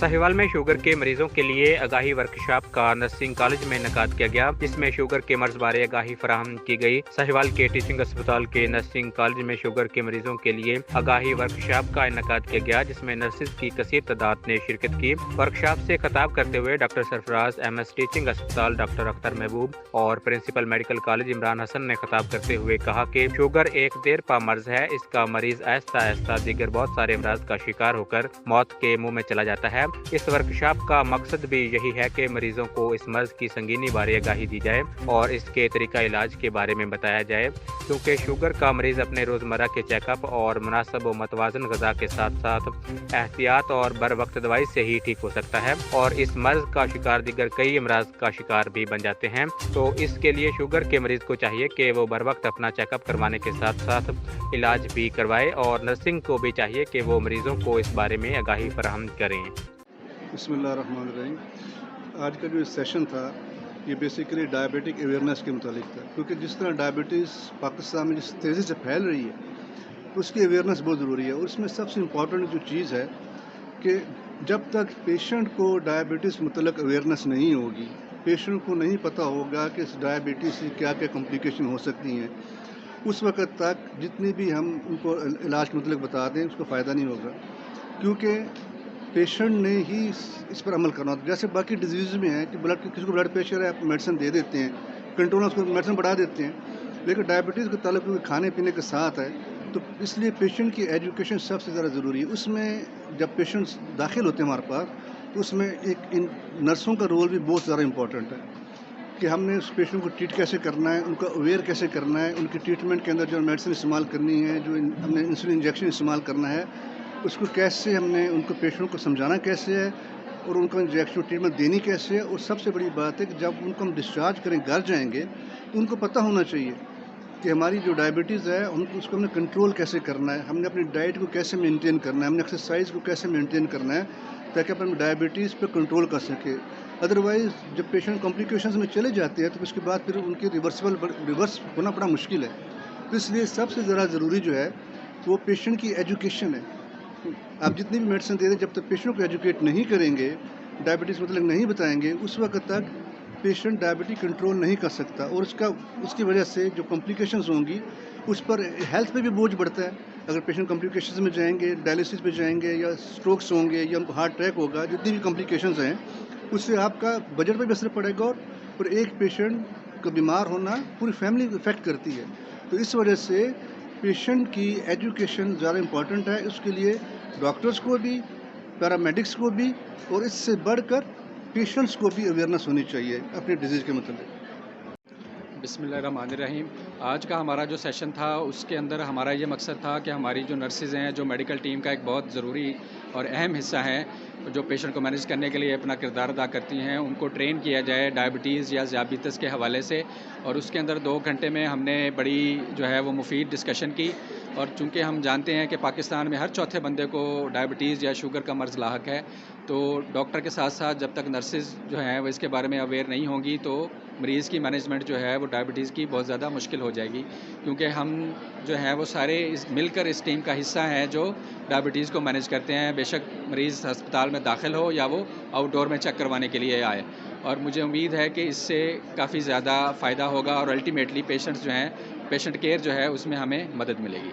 साहिवाल में शुगर के मरीजों के लिए आगाही वर्कशॉप का नर्सिंग कॉलेज में इनेकाद किया गया, जिसमें शुगर के मर्ज बारे आगाही फराहम की गई। साहिवाल के टीचिंग अस्पताल के नर्सिंग कॉलेज में शुगर के मरीजों के लिए आगाही वर्कशॉप का इनेकाद किया गया, जिसमें नर्सिस की कसीर तादाद ने शिरकत की। वर्कशॉप से खिताब करते हुए डॉक्टर सरफराज एमएस टीचिंग अस्पताल डॉक्टर अख्तर महबूब और principal medical college Imran Hasan ने खिताब करते हुए कहा कि शुगर एक देरपा मर्ज है। इसका मरीज आहिस्ता आहिस्ता दीगर बहुत सारे अमराज का शिकार होकर मौत के मुंह में चला जाता है। इस वर्कशॉप का मकसद भी यही है कि मरीजों को इस मर्ज की संगीनी बारे आगाही दी जाए और इसके तरीका इलाज के बारे में बताया जाए, क्योंकि शुगर का मरीज अपने रोजमर्रा के चेकअप और मुनासिब व मतवाजन गजा के साथ साथ एहतियात और बर वक्त दवाई से ही ठीक हो सकता है और इस मर्ज का शिकार दीगर कई अमराज का शिकार भी बन जाते हैं। तो इसके लिए शुगर के मरीज को चाहिए कि वो बर वक्त अपना चेकअप करवाने के साथ साथ इलाज भी करवाए और नर्सिंग को भी चाहिए कि वो मरीजों को इस बारे में आगाही फराहम करें। बिस्मिल्लाहिर्रहमानिर्रहीम। आज का जो सेशन था ये बेसिकली डायबिटिक अवेयरनेस के मुतालिक था, क्योंकि जिस तरह डायबिटीज़ पाकिस्तान में जिस तेज़ी से फैल रही है तो उसकी अवेयरनेस बहुत ज़रूरी है। और उसमें सबसे इम्पॉर्टेंट जो चीज़ है कि जब तक पेशेंट को डायबिटीज़ मुतल्लिक़ अवेयरनेस नहीं होगी, पेशेंट को नहीं पता होगा कि इस डायबिटीज़ से क्या क्या कॉम्प्लिकेशन हो सकती हैं, उस वक़्त तक जितनी भी हम उनको इलाज के मुतल्लिक़ बता दें उसका फ़ायदा नहीं होगा, क्योंकि पेशेंट ने ही इस पर अमल करना होता है। जैसे बाकी डिजीज़ में है कि किसी को ब्लड प्रेशर है, आप मेडिसिन दे देते हैं, कंट्रोल उसको मेडिसिन बढ़ा देते हैं, लेकिन डायबिटीज़ का ताल्लुक क्योंकि खाने पीने के साथ है, तो इसलिए पेशेंट की एजुकेशन सबसे ज़्यादा ज़रूरी है। उसमें जब पेशेंट्स दाखिल होते हैं हमारे पास, तो उसमें एक इन नर्सों का रोल भी बहुत ज़्यादा इंपॉर्टेंट है कि हमने उस पेशेंट को ट्रीट कैसे करना है, उनको अवेयर कैसे करना है, उनकी ट्रीटमेंट के अंदर जो मेडिसिन इस्तेमाल करनी है, जो हमने इंसुलिन इंजेक्शन इस्तेमाल करना है, उसको कैसे हमने उनको पेशेंट को समझाना कैसे है और उनको इंजेक्शन ट्रीटमेंट देनी कैसे है। और सबसे बड़ी बात है कि जब उनको हम डिस्चार्ज करें, घर जाएंगे, तो उनको पता होना चाहिए कि हमारी जो डायबिटीज़ है उनको उसको हमने कंट्रोल कैसे करना है, हमने अपनी डाइट को कैसे मेंटेन करना है, हमने एक्सरसाइज को कैसे मेंटेन करना है, ताकि अपन डायबिटीज़ पे कंट्रोल कर सके। अदरवाइज़ जब पेशेंट कॉम्प्लिकेशंस में चले जाते हैं तो उसके बाद फिर उनकी रिवर्स होना बड़ा मुश्किल है। तो इसलिए सबसे ज़्यादा ज़रूरी जो है वो पेशेंट की एजुकेशन है। आप जितनी भी मेडिसिन दे दें, जब तक पेशेंट को एजुकेट नहीं करेंगे, डायबिटीज़ मतलब नहीं बताएंगे, उस वक्त तक पेशेंट डायबिटीज कंट्रोल नहीं कर सकता और उसकी वजह से जो कॉम्प्लिकेशंस होंगी उस पर हेल्थ पे भी बोझ बढ़ता है। अगर पेशेंट कॉम्प्लिकेशंस में जाएंगे, डायलिसिस पे जाएंगे या स्ट्रोक्स होंगे या उनको हार्ट अटैक होगा, जितनी भी कॉम्प्लिकेशंस हैं उससे आपका बजट पर भी असर पड़ेगा और एक पेशेंट का बीमार होना पूरी फैमिली इफेक्ट करती है। तो इस वजह से पेशेंट की एजुकेशन ज़्यादा इम्पॉर्टेंट है। उसके लिए डॉक्टर्स को भी, पैरामेडिक्स को भी और इससे बढ़कर पेशेंट्स को भी अवेयरनेस होनी चाहिए अपने डिजीज़ के मतलब। बिस्मिल्लाहिर्रहमानिर्रहीम। आज का हमारा जो सेशन था उसके अंदर हमारा ये मकसद था कि हमारी जो नर्सेज़ हैं, जो मेडिकल टीम का एक बहुत ज़रूरी और अहम हिस्सा हैं, जो पेशेंट को मैनेज करने के लिए अपना किरदार अदा करती हैं, उनको ट्रेन किया जाए डायबिटीज़ या ज़ियाबितस के हवाले से। और उसके अंदर 2 घंटे में हमने बड़ी जो है वो मुफीद डिस्कशन की। और चूँकि हम जानते हैं कि पाकिस्तान में हर चौथे बंदे को डायबिटीज़ या शुगर का मर्ज़ लाहक है, तो डॉक्टर के साथ साथ जब तक नर्सेज़ जो हैं वो इसके बारे में अवेयर नहीं होंगी तो मरीज़ की मैनेजमेंट जो है वो डायबिटीज़ की बहुत ज़्यादा मुश्किल हो जाएगी, क्योंकि हम जो हैं वो सारे मिलकर इस टीम का हिस्सा हैं जो डायबिटीज़ को मैनेज करते हैं। बेशक मरीज़ अस्पताल में दाखिल हो या वो आउटडोर में चेक करवाने के लिए आए। और मुझे उम्मीद है कि इससे काफ़ी ज़्यादा फ़ायदा होगा और अल्टीमेटली पेशेंट्स जो हैं, पेशेंट केयर जो है उसमें हमें मदद मिलेगी।